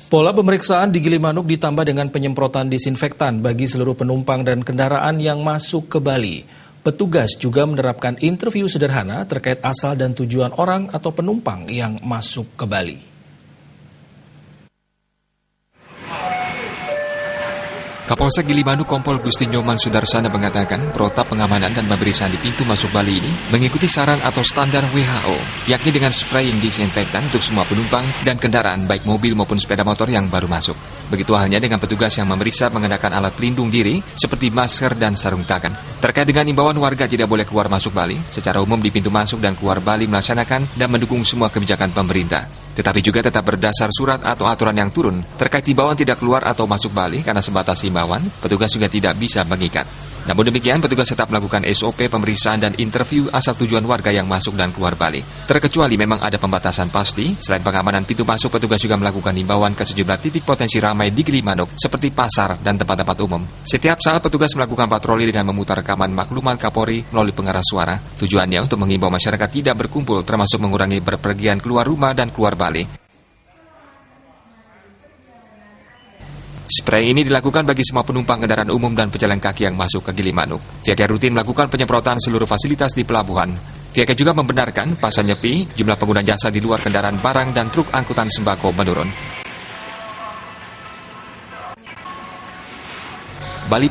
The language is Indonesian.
Pola pemeriksaan di Gilimanuk ditambah dengan penyemprotan disinfektan bagi seluruh penumpang dan kendaraan yang masuk ke Bali. Petugas juga menerapkan interview sederhana terkait asal dan tujuan orang atau penumpang yang masuk ke Bali. Kapolsek Gilimanuk Kompol Gusti Nyoman Sudarsana mengatakan protap pengamanan dan pemeriksaan di pintu masuk Bali ini mengikuti saran atau standar WHO, yakni dengan spraying disinfektan untuk semua penumpang dan kendaraan baik mobil maupun sepeda motor yang baru masuk. Begitu halnya dengan petugas yang memeriksa mengenakan alat pelindung diri seperti masker dan sarung tangan. Terkait dengan imbauan warga tidak boleh keluar masuk Bali, secara umum di pintu masuk dan keluar Bali melaksanakan dan mendukung semua kebijakan pemerintah. Tetapi juga tetap berdasar surat atau aturan yang turun terkait imbauan tidak keluar atau masuk Bali karena sebatas imbauan, petugas juga tidak bisa mengikat. Namun demikian, petugas tetap melakukan SOP pemeriksaan dan interview asal tujuan warga yang masuk dan keluar Bali. Terkecuali memang ada pembatasan pasti, selain pengamanan pintu masuk, petugas juga melakukan imbauan ke sejumlah titik potensi ramai di Gilimanuk, seperti pasar dan tempat-tempat umum. Setiap saat petugas melakukan patroli dengan memutar rekaman maklumat Kapolri melalui pengeras suara. Tujuannya untuk mengimbau masyarakat tidak berkumpul, termasuk mengurangi berpergian keluar rumah dan keluar Bali. Spray ini dilakukan bagi semua penumpang kendaraan umum dan pejalan kaki yang masuk ke Gilimanuk. Pihaknya rutin melakukan penyemprotan seluruh fasilitas di pelabuhan. Pihaknya juga membenarkan pasca nyepi, jumlah pengguna jasa di luar kendaraan barang dan truk angkutan sembako menurun. Bali